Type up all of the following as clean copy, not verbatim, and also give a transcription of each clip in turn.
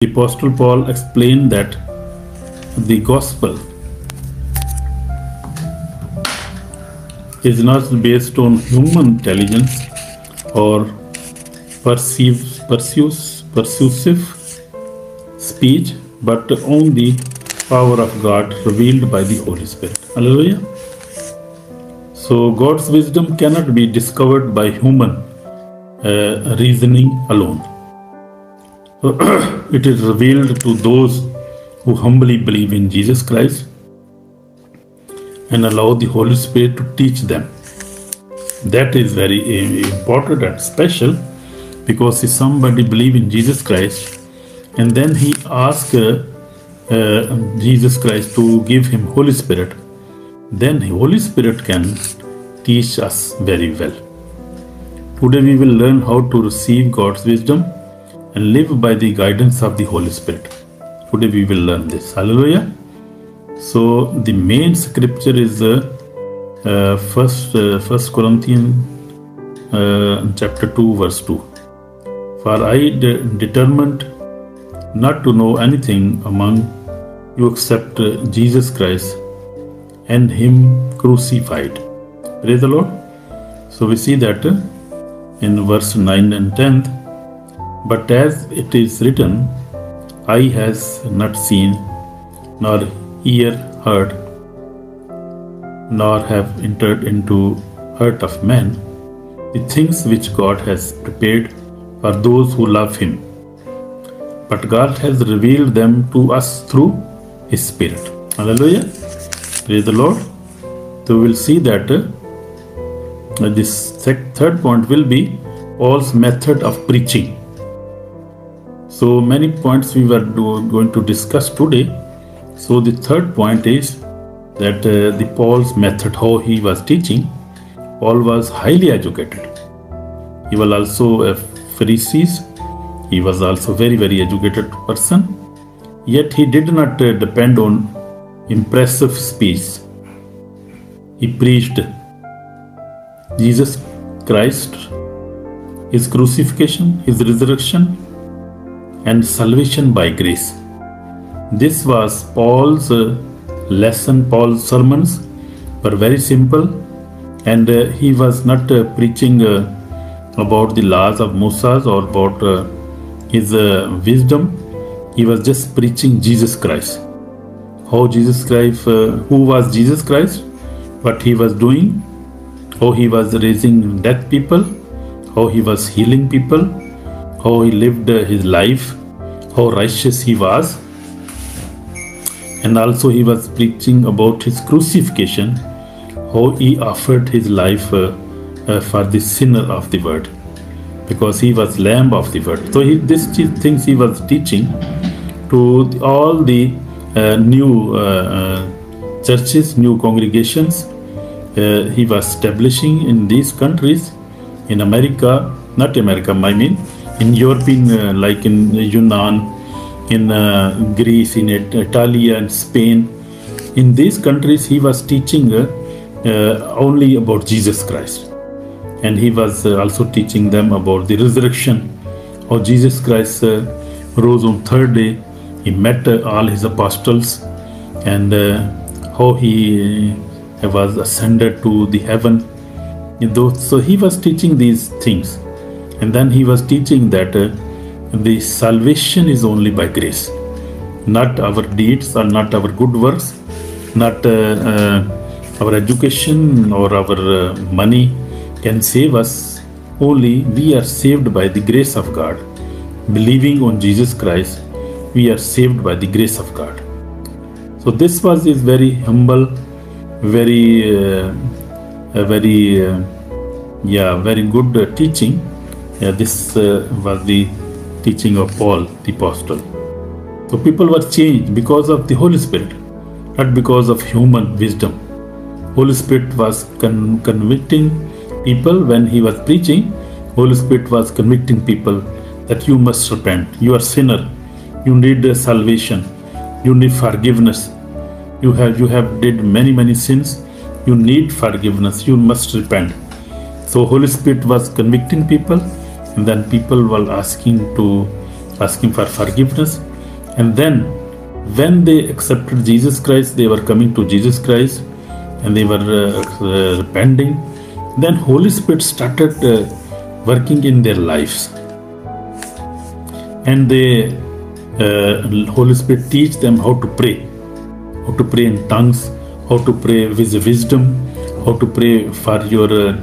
The Apostle Paul explained that the gospel is not based on human intelligence or persuasive speech, but on the power of God revealed by the Holy Spirit. Hallelujah. So God's wisdom cannot be discovered by human reasoning alone. It is revealed to those who humbly believe in Jesus Christ and allow the Holy Spirit to teach them. That is very important and special, because if somebody believes in Jesus Christ and then he asks Jesus Christ to give him Holy Spirit, then the Holy Spirit can teach us very well. Today we will learn how to receive God's wisdom and live by the guidance of the Holy Spirit. Today we will learn this. Hallelujah. So the main scripture is First Corinthians chapter 2 verse 2. For I determined not to know anything among you except Jesus Christ and Him crucified. Praise the Lord. So we see that in verse 9 and 10. But as it is written, eye has not seen, nor ear heard, nor have entered into heart of man the things which God has prepared for those who love Him. But God has revealed them to us through His Spirit. Hallelujah. Praise the Lord. So we will see that this third point will be Paul's method of preaching. So many points we were going to discuss today. So the third point is that the Paul's method, how he was teaching. Paul was highly educated. He was also a Pharisee. He was also very, very educated person. Yet he did not depend on impressive speech. He preached Jesus Christ, His crucifixion, His resurrection, and salvation by grace. This was Paul's lesson. Paul's sermons were very simple, and he was not preaching about the laws of Moses or about his wisdom. He was just preaching Jesus Christ. How Jesus Christ, who was Jesus Christ, what he was doing, how he was raising dead people, how he was healing people, how he lived his life, how righteous he was. And also he was preaching about his crucifixion, how he offered his life for the sinner of the world, because he was Lamb of the world. So these things he was teaching to all the new churches, new congregations. He was establishing in these countries, in America, not America, I mean, in European, like in Yunnan, in Greece, in Italy and Spain. In these countries, he was teaching only about Jesus Christ. And he was also teaching them about the resurrection, how Jesus Christ rose on third day. He met all his apostles, and how he was ascended to the heaven. So he was teaching these things. And then he was teaching that the salvation is only by grace, not our deeds or not our good works, not our education or our money can save us. Only we are saved by the grace of God. Believing on Jesus Christ, we are saved by the grace of God. So this was his very humble, very good teaching. This was the teaching of Paul the Apostle. So people were changed because of the Holy Spirit, not because of human wisdom. Holy Spirit was convicting people when he was preaching. Holy Spirit was convicting people that you must repent. You are sinner. You need salvation. You need forgiveness. You have did many sins. You need forgiveness. You must repent. So Holy Spirit was convicting people, and then people were asking for forgiveness. And then when they accepted Jesus Christ, they were coming to Jesus Christ and they were repenting. Then Holy Spirit started working in their lives. And the Holy Spirit teach them how to pray in tongues, how to pray with wisdom, how to pray for your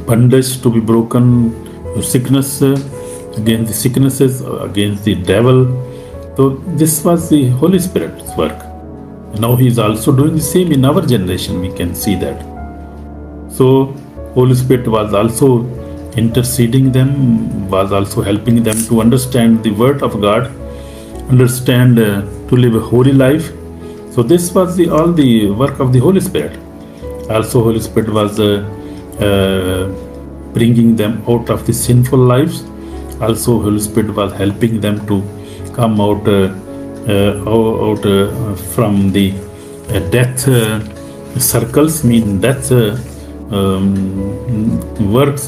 bondage to be broken, your sickness, against the sicknesses, against the devil. So this was the Holy Spirit's work. Now He is also doing the same in our generation. We can see that. So Holy Spirit was also interceding them, was also helping them to understand the Word of God, understand to live a holy life. So this was all the work of the Holy Spirit. Also Holy Spirit was bringing them out of the sinful lives. Also Holy Spirit was helping them to come out from the death circles, death works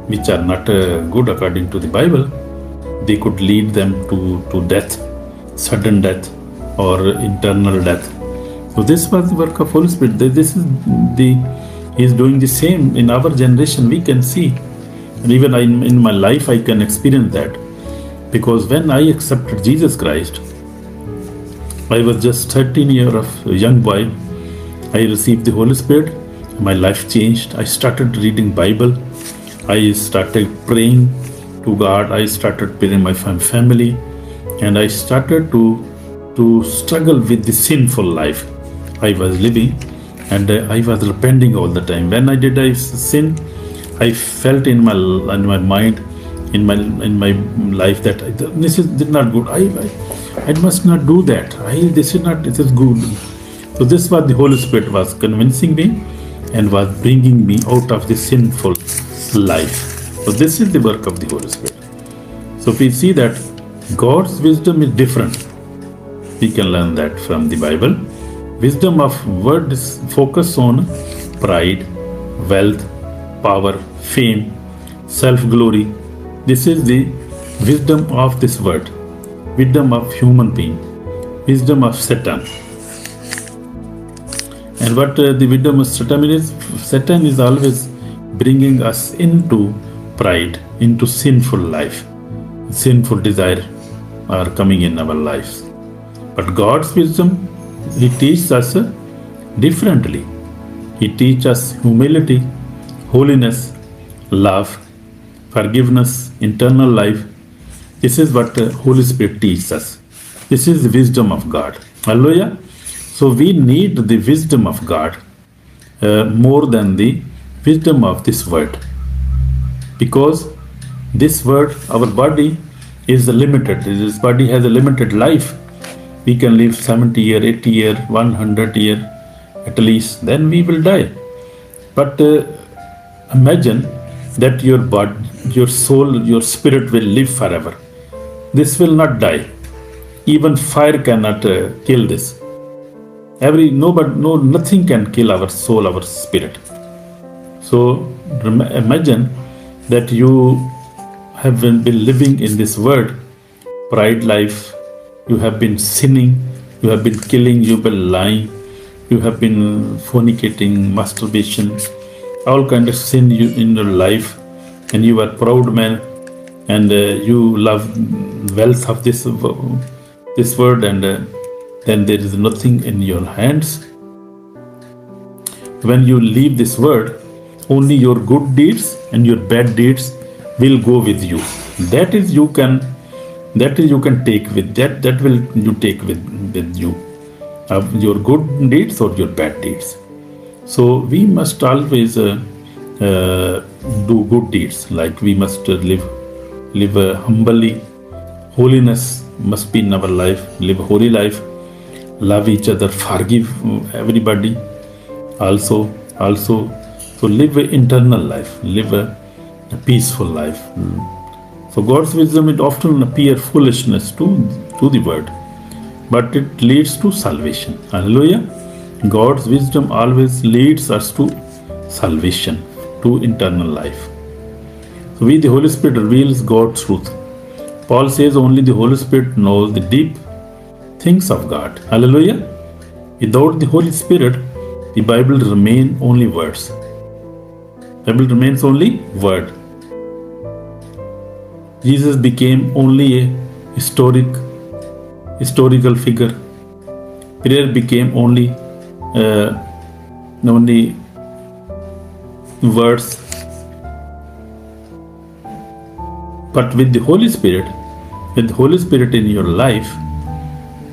which are not good according to the Bible. They could lead them to death, sudden death or internal death. So this was the work of Holy Spirit. He is doing the same in our generation. We can see, and even in my life I can experience that, because when I accepted Jesus Christ, I was just 13 years of a young boy. I received the Holy Spirit. My life changed. I started reading Bible. I started praying to God. I started praying my family, and I started to struggle with the sinful life I was living, and I was repenting all the time. When I sin, I felt in my mind, in my life, that this is not good. I must not do that. This is good. So this was the Holy Spirit was convincing me and was bringing me out of the sinful life. So this is the work of the Holy Spirit. So we see that God's wisdom is different. We can learn that from the Bible. Wisdom of word is focus on pride, wealth, power, fame, self-glory. This is the wisdom of this word. Wisdom of human being. Wisdom of Satan. And what the wisdom of Satan is? Satan is always bringing us into pride, into sinful life. Sinful desire are coming in our lives. But God's wisdom, He teaches us differently. He teaches us humility, holiness, love, forgiveness, eternal life. This is what Holy Spirit teaches us. This is the wisdom of God. Hallelujah. So we need the wisdom of God more than the wisdom of this word. Because this word, our body is limited. This body has a limited life. We can live 70 years, 80 years, 100 years at least. Then we will die. But imagine that your body, your soul, your spirit will live forever. This will not die. Even fire cannot kill this. Nothing can kill our soul, our spirit. So imagine that you have been living in this world, pride life. You have been sinning, you have been killing, you have been lying, you have been fornicating, masturbation, all kind of sin in your life, and you are proud man, and you love wealth of this world, and then there is nothing in your hands. When you leave this world, only your good deeds and your bad deeds will go with you. That is you can take with that will you take with you, your good deeds or your bad deeds. So we must always do good deeds. Like we must live humbly. Holiness must be in our life. Live a holy life. Love each other. Forgive everybody. Also, so live an internal life. Live a peaceful life. So God's wisdom, it often appears foolishness to the world, but it leads to salvation. Hallelujah. God's wisdom always leads us to salvation, to eternal life. So the Holy Spirit reveals God's truth. Paul says only the Holy Spirit knows the deep things of God. Hallelujah. Without the Holy Spirit, the Bible remains only words. Bible remains only word. Jesus became only a historical figure. Prayer became only words. But with the Holy Spirit in your life,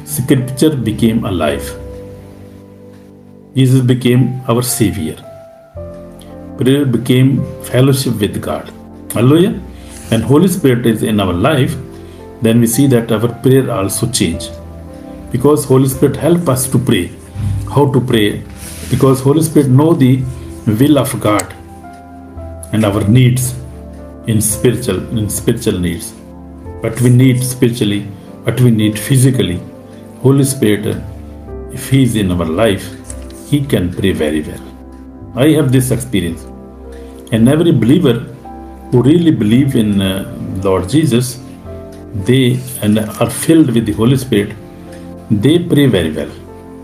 Scripture became alive. Jesus became our Savior. Prayer became fellowship with God. Hallelujah. When Holy Spirit is in our life, then we see that our prayer also change. Because Holy Spirit help us to pray. How to pray? Because Holy Spirit know the will of God and our needs in spiritual needs. What we need spiritually, what we need physically. Holy Spirit, if He is in our life, He can pray very well. I have this experience. And every believer who really believe in Lord Jesus, they and are filled with the Holy Spirit, they pray very well.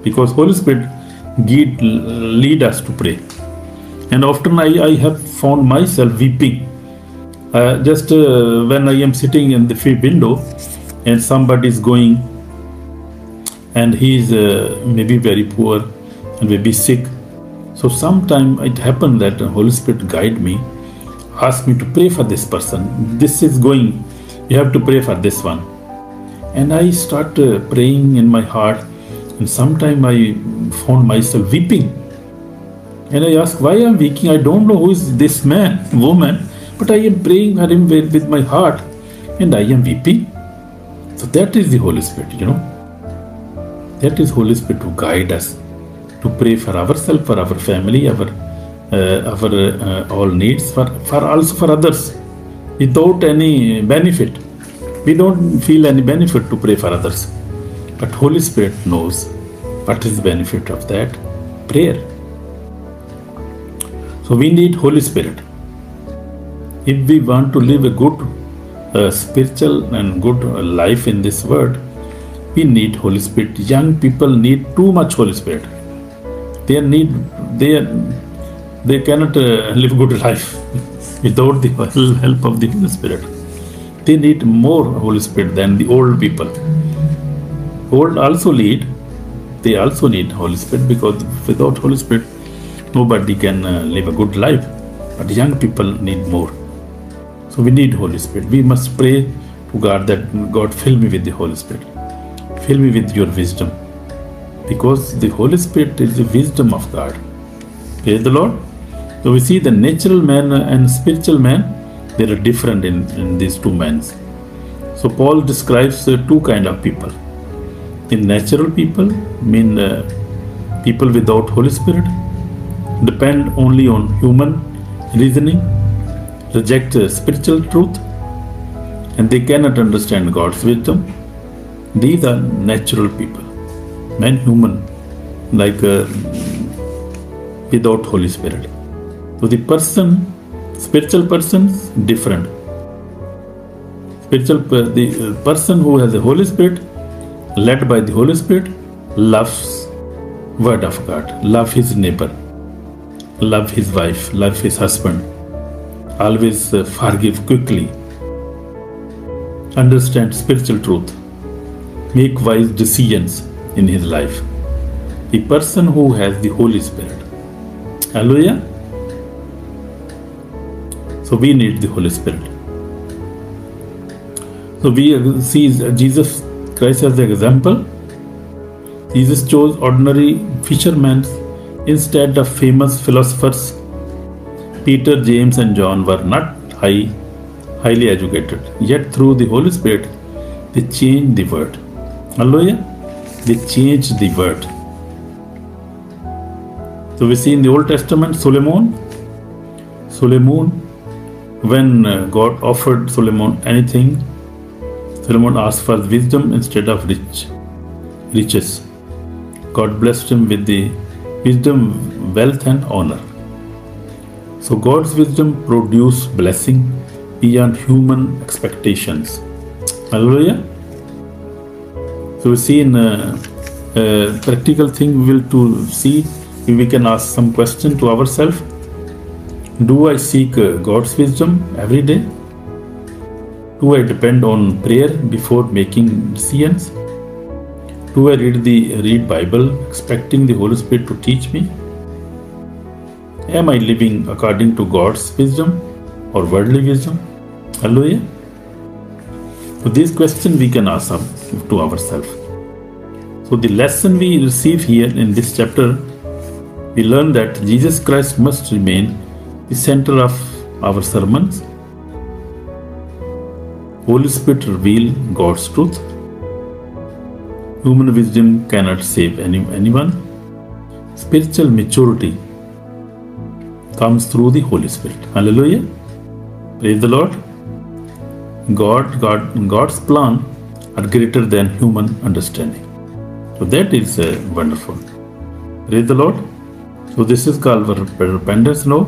Because Holy Spirit lead us to pray. And often I have found myself weeping. Just when I am sitting in the window and somebody is going and he is maybe very poor and maybe sick. So sometime it happened that the Holy Spirit guide me, ask me to pray for this person. This is going, you have to pray for this one. And I start praying in my heart, and sometime I found myself weeping. And I ask why I'm weeping. I don't know who is this woman, but I am praying for him with my heart, and I am weeping. So that is the Holy Spirit, That is Holy Spirit to guide us to pray for ourselves, for our family, our all needs, for also for others, without any benefit. We don't feel any benefit to pray for others, but Holy Spirit knows what is the benefit of that prayer. So we need Holy Spirit. If we want to live a good spiritual and good life in this world, we need Holy Spirit. Young people need too much Holy Spirit. They cannot live good life without the help of the Holy Spirit. They need more Holy Spirit than the old people. Old also they also need Holy Spirit, because without Holy Spirit, nobody can live a good life. But young people need more. So we need Holy Spirit. We must pray to God that God fill me with the Holy Spirit. Fill me with your wisdom. Because the Holy Spirit is the wisdom of God. Praise the Lord. So we see the natural man and spiritual man, they are different in these two men. So Paul describes two kind of people. The natural people mean people without Holy Spirit, depend only on human reasoning, reject spiritual truth, and they cannot understand God's wisdom. These are natural people, men, human, like without Holy Spirit. So the spiritual persons, different. The person who has the Holy Spirit, led by the Holy Spirit, loves Word of God, love his neighbor, love his wife, love his husband, always forgive quickly, understand spiritual truth, make wise decisions in his life. The person who has the Holy Spirit. Hallelujah. So we need the Holy Spirit. So we see Jesus Christ as the example. Jesus chose ordinary fishermen instead of famous philosophers. Peter, James, and John were not highly educated. Yet through the Holy Spirit, they changed the word. Hallelujah. They changed the word. So we see in the Old Testament, Solomon, when God offered Solomon anything, Solomon asked for wisdom instead of riches. God blessed him with the wisdom, wealth, and honor. So God's wisdom produced blessing beyond human expectations. Hallelujah. So we see in practical thing, we will to see, we can ask some question to ourselves. Do I seek God's wisdom every day? Do I depend on prayer before making decisions? Do I read Bible expecting the Holy Spirit to teach me? Am I living according to God's wisdom or worldly wisdom? Hallelujah. So these questions we can ask to ourselves. So the lesson we receive here in this chapter, we learn that Jesus Christ must remain the center of our sermons. Holy Spirit reveal God's truth. Human wisdom cannot save anyone. Spiritual maturity comes through the Holy Spirit. Hallelujah. Praise the Lord. God's plan are greater than human understanding. So that is wonderful. Praise the Lord. So this is called repentance now.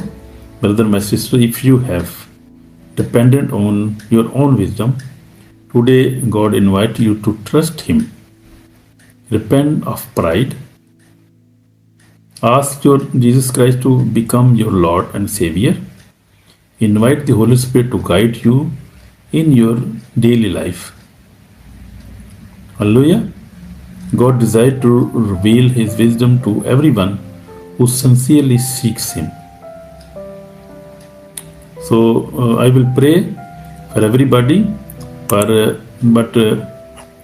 Brother, my sister, if you have dependent on your own wisdom, today God invites you to trust Him. Repent of pride. Ask your Jesus Christ to become your Lord and Savior. Invite the Holy Spirit to guide you in your daily life. Hallelujah. God desires to reveal His wisdom to everyone who sincerely seeks Him. So I will pray for everybody, but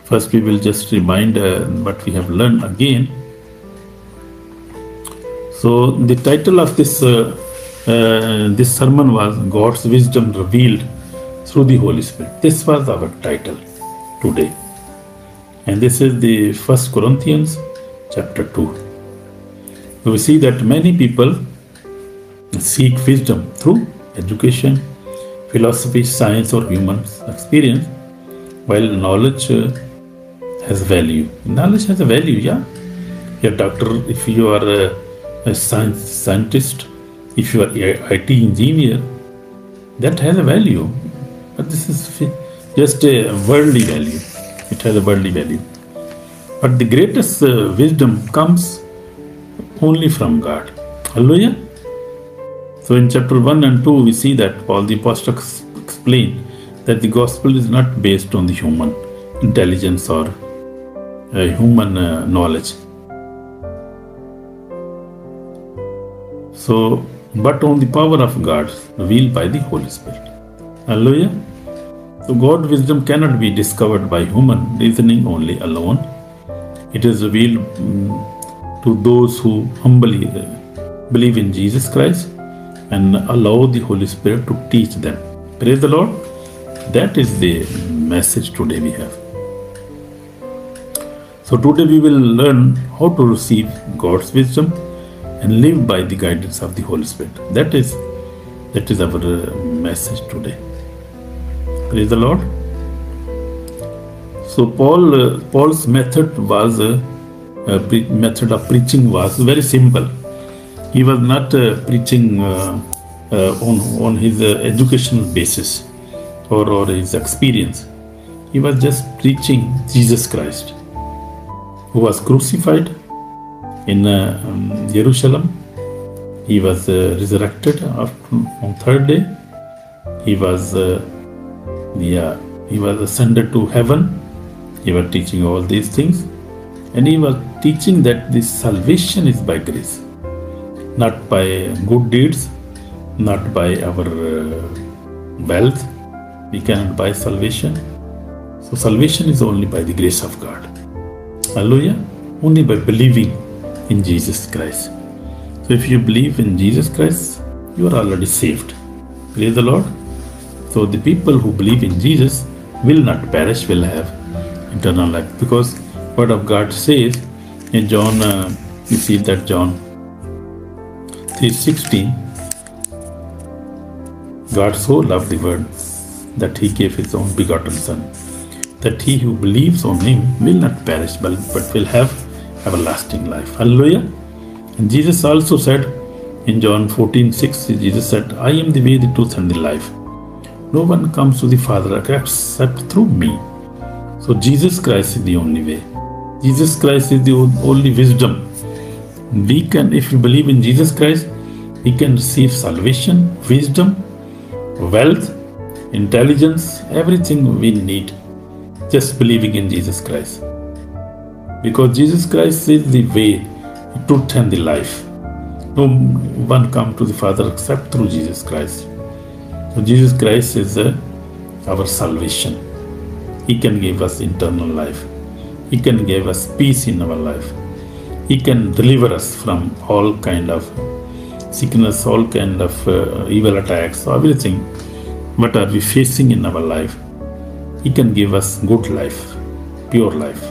first we will just remind what we have learned again. So the title of this sermon was God's Wisdom Revealed Through the Holy Spirit. This was our title today. And this is the 1 Corinthians chapter 2. We see that many people seek wisdom through education, philosophy, science, or human experience, while knowledge has value. Knowledge has a value, yeah. You're a doctor, if you are a scientist, if you are an IT engineer, that has a value. But this is just a worldly value. It has a worldly value. But the greatest wisdom comes only from God. Hallelujah. So in chapter 1 and 2, we see that Paul the Apostle explained that the gospel is not based on the human intelligence or human knowledge. So, but on the power of God revealed by the Holy Spirit. Hallelujah. So God's wisdom cannot be discovered by human reasoning only alone. It is revealed to those who humbly believe in Jesus Christ and allow the Holy Spirit to teach them. Praise the Lord. That is the message today we have. So today we will learn how to receive God's wisdom and live by the guidance of the Holy Spirit. That is our message today. Praise the Lord. So Paul's method was method of preaching was very simple. He was not preaching on his educational basis or his experience. He was just preaching Jesus Christ, who was crucified in Jerusalem. He was resurrected on third day. He was ascended to heaven. He was teaching all these things, and he was teaching that this salvation is by grace, not by good deeds, not by our wealth. We cannot buy salvation. So salvation is only by the grace of God. Hallelujah. Only by believing in Jesus Christ. So if you believe in Jesus Christ, you are already saved. Praise the Lord. So the people who believe in Jesus will not perish, will have eternal life. Because Word of God says in John, you see that John 3:16, God so loved the world that He gave His own begotten Son, that he who believes on Him will not perish but will have everlasting life. Hallelujah. And Jesus also said in John 14:6, Jesus said, I am the way, the truth, and the life. No one comes to the Father except through me. So Jesus Christ is the only way. Jesus Christ is the only wisdom. We can, if we believe in Jesus Christ, we can receive salvation, wisdom, wealth, intelligence, everything we need, just believing in Jesus Christ. Because Jesus Christ is the way, the truth, and the life. No one comes to the Father except through Jesus Christ. So Jesus Christ is our salvation. He can give us eternal life. He can give us peace in our life. He can deliver us from all kind of sickness, all kind of evil attacks, everything. What are we facing in our life? He can give us good life, pure life.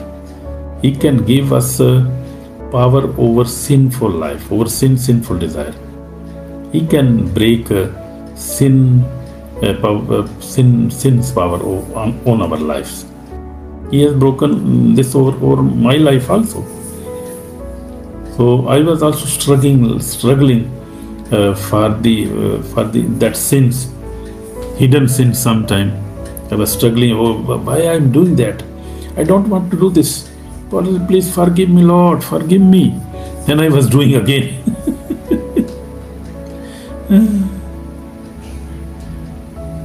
He can give us power over sinful life, over sinful desire. He can break sin's power on our lives. He has broken this over my life also. So I was also struggling for that sins, hidden sins. Sometime I was struggling. Oh, why I am doing that? I don't want to do this. Please forgive me, Lord. Forgive me. Then I was doing again.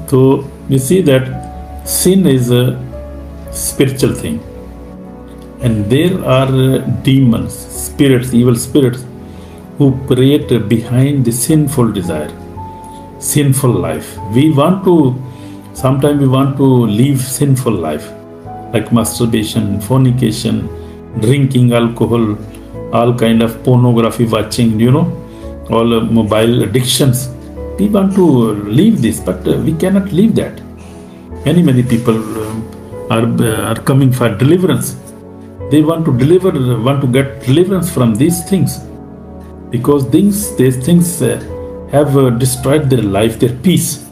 So we see that sin is a spiritual thing, and there are demons, spirits, evil spirits, who operate behind the sinful desire, sinful life. Sometimes we want to live sinful life, like masturbation, fornication, drinking alcohol, all kind of pornography watching, all mobile addictions. We want to leave this, but we cannot leave that. Many people are coming for deliverance. They want to get deliverance from these things, because these things have destroyed their life, their peace.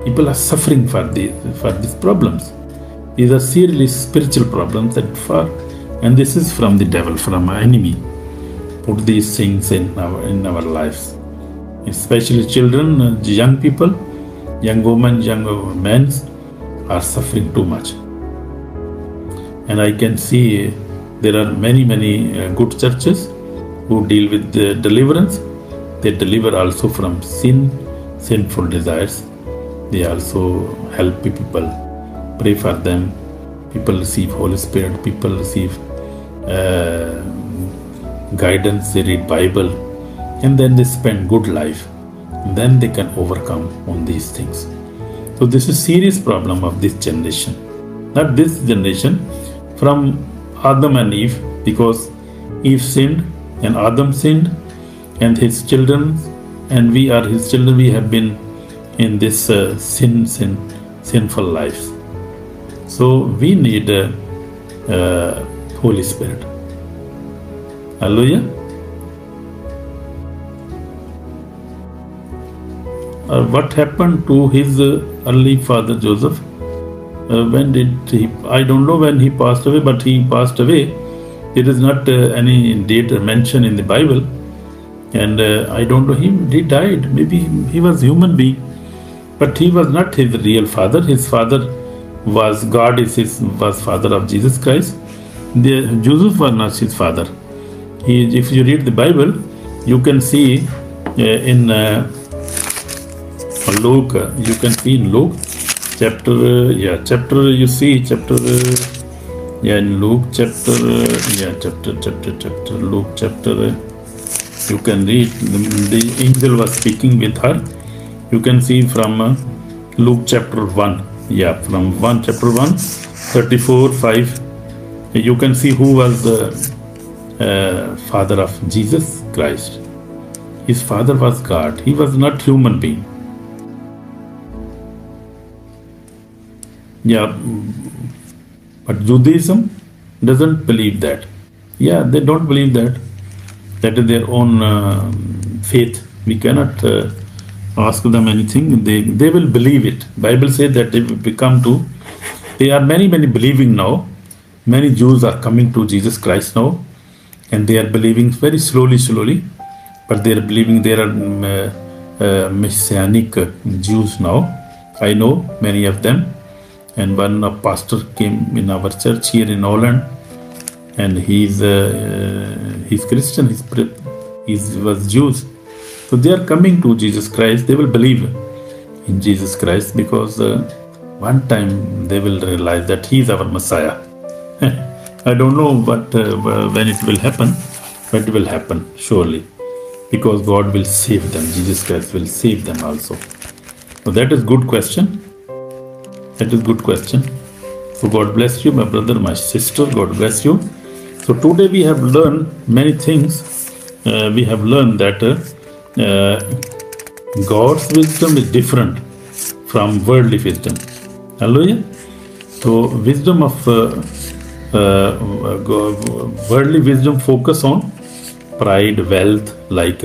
People are suffering for these problems. These are seriously spiritual problems and this is from the devil, from our enemy. Put these things in our lives, especially children, young people, young women, young men are suffering too much. And I can see there are many good churches who deal with the deliverance. They deliver also from sinful desires. They also help people, pray for them. People receive Holy Spirit. People receive guidance. They read Bible, and then they spend good life. And then they can overcome on these things. So this is serious problem of this generation. Not this generation, from Adam and Eve, because Eve sinned and Adam sinned, and his children, and we are his children. We have been in this sinful lives. So we need Holy Spirit. Hallelujah. What happened to his early father Joseph? When did he? I don't know when he passed away, but he passed away. There is not any date mentioned in the Bible, and I don't know. He died. Maybe he was human being, but he was not his real father. His father was God. Was father of Jesus Christ. Joseph was not his father. If you read the Bible, you can see in Luke. You can see in Luke chapter. You see chapter. In Luke chapter. Luke chapter. You can read. The angel was speaking with her. You can see from Luke chapter 1. From chapter 1, 34, 5. You can see who was the father of Jesus Christ. His father was God. He was not human being. But Judaism doesn't believe that. They don't believe that. That is their own faith. We cannot ask them anything. They will believe it. Bible says that they will become to. They are many believing now. Many Jews are coming to Jesus Christ now, and they are believing very slowly. But they are believing. There are Messianic Jews now. I know many of them. And one pastor came in our church here in Holland, and he's Christian, he was Jews. So they are coming to Jesus Christ. They will believe in Jesus Christ because one time they will realize that he is our Messiah. I don't know when it will happen, but it will happen surely, because God will save them. Jesus Christ will save them also. So that is good question. That is good question. So God bless you, my brother, my sister. God bless you. So today we have learned many things. We have learned that God's wisdom is different from worldly wisdom. Hallelujah. So wisdom of worldly wisdom focus on pride, wealth, like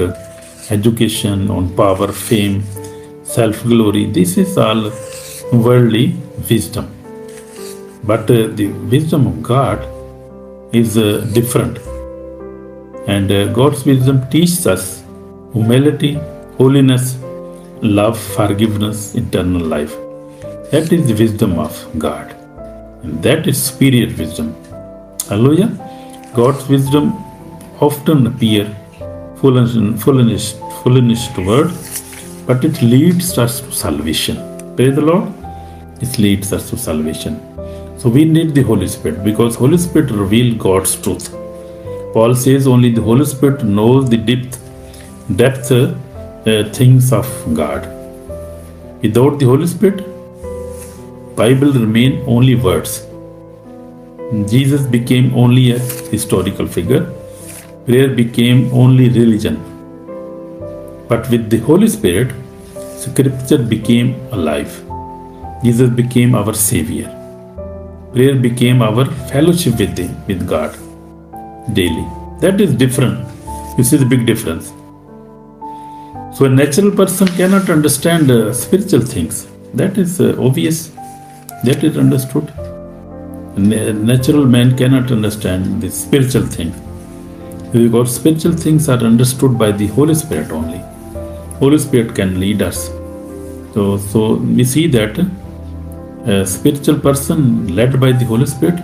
education, on power, fame, self-glory. This is all worldly wisdom. But the wisdom of God is different. And God's wisdom teaches us humility, holiness, love, forgiveness, eternal life. That is the wisdom of God. And that is superior wisdom. Hallelujah. God's wisdom often appear foolish word, but it leads us to salvation. Praise the Lord. It leads us to salvation. So we need the Holy Spirit, because Holy Spirit reveals God's truth. Paul says only the Holy Spirit knows the depth things of God. Without the Holy Spirit, Bible remain only words. Jesus became only a historical figure. Prayer became only religion. But with the Holy Spirit, Scripture became alive. Jesus became our Savior. Prayer became our fellowship with God daily. That is different. This is a big difference. So a natural person cannot understand spiritual things. That is obvious. That is understood. A natural man cannot understand the spiritual thing, because spiritual things are understood by the Holy Spirit only. Holy Spirit can lead us. So we see that a spiritual person led by the Holy Spirit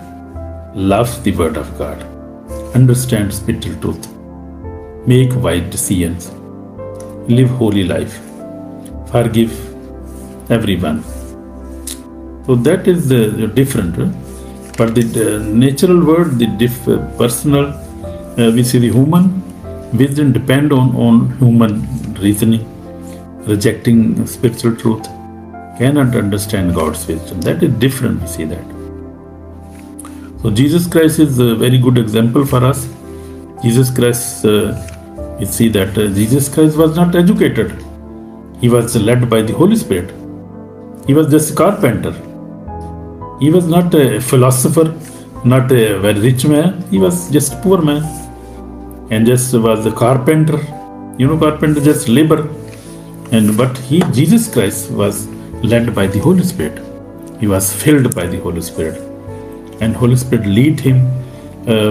loves the Word of God, understands spiritual truth, make wise decisions, live holy life, forgive everyone. So that is the different. But the natural word, the personal, we see the human wisdom depend on human reasoning, rejecting spiritual truth, cannot understand God's wisdom. That is different, we see that. So Jesus Christ is a very good example for us. Jesus Christ, we see that Jesus Christ was not educated. He was led by the Holy Spirit. He was just a carpenter. He was not a philosopher, not a very rich man. He was just a poor man, and just was a carpenter. Carpenter just labor. But Jesus Christ was led by the Holy Spirit. He was filled by the Holy Spirit, and Holy Spirit lead him.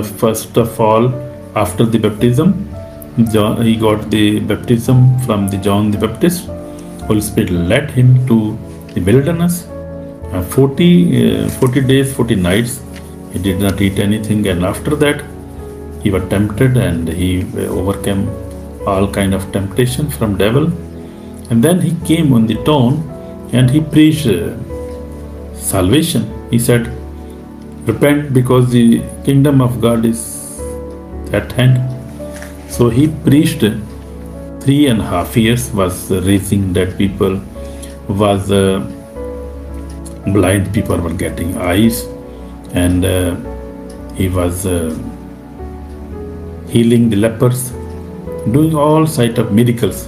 First of all, after the baptism, he got the baptism from the John the Baptist. Holy Spirit led him to the wilderness. 40 days, 40 nights, he did not eat anything, and after that, he was tempted, and he overcame all kind of temptation from devil. And then he came on the town, and he preached salvation. He said, "Repent, because the kingdom of God is at hand." So he preached 3.5 years, was raising dead people, was blind people were getting eyes, and he was healing the lepers, doing all sort of miracles,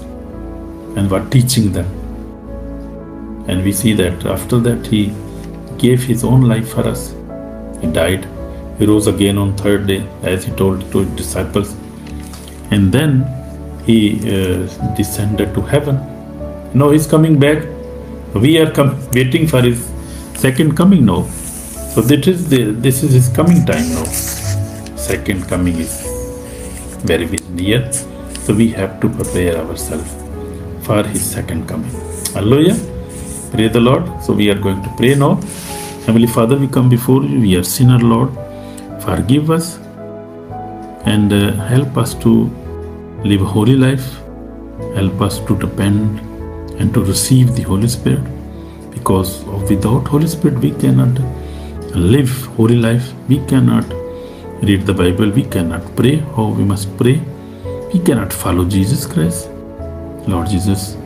and were teaching them. And we see that after that he gave his own life for us. He died. He rose again on third day, as he told to his disciples. And then he descended to heaven. Now he's coming back. We are waiting for his second coming now. So this is his coming time now. Second coming is very near. So we have to prepare ourselves for his second coming. Hallelujah. Praise the Lord. So we are going to pray now. Heavenly Father, we come before you. We are sinner, Lord. Forgive us. and help us to live a holy life. Help us to depend and to receive the Holy Spirit, because without Holy Spirit we cannot live holy life. We cannot read the Bible. We cannot pray how we must pray. We cannot follow Jesus Christ. Lord Jesus,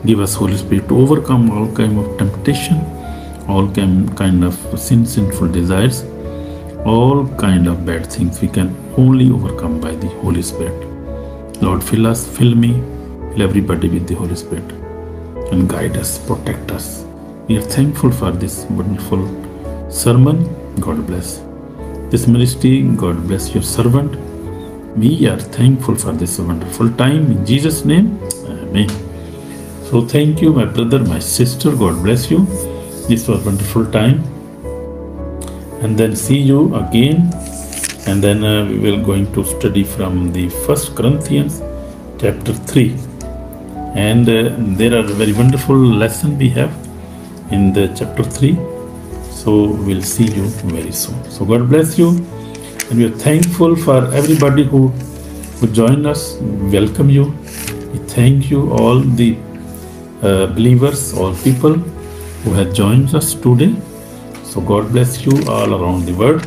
give us Holy Spirit to overcome all kind of temptation, all kind of sinful desires, all kind of bad things. We can only overcome by the Holy Spirit. Lord, fill us, fill me, fill everybody with the Holy Spirit, and guide us, protect us. We are thankful for this wonderful sermon. God bless this ministry. God bless your servant. We are thankful for this wonderful time. In Jesus' name, amen. So thank you, my brother, my sister. God bless you. This was a wonderful time. And then see you again. And then we will going to study from the 1 Corinthians chapter 3. And there are very wonderful lesson we have in the chapter 3. So we'll see you very soon. So God bless you. And we are thankful for everybody who joined us. Welcome you. We thank you, all the believers, all people who have joined us today. So God bless you all around the world.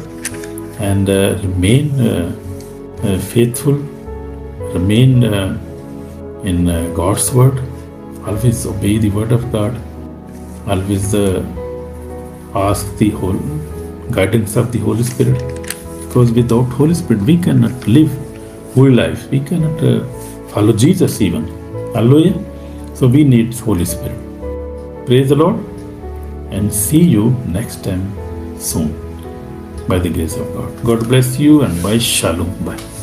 And remain faithful. Remain in God's word. Always obey the word of God. Always ask the whole guidance of the Holy Spirit. Because without Holy Spirit, we cannot live holy life. We cannot follow Jesus even. Hallelujah. So we need Holy Spirit. Praise the Lord. And see you next time soon, by the grace of God. God bless you, and bye. Shalom. Bye.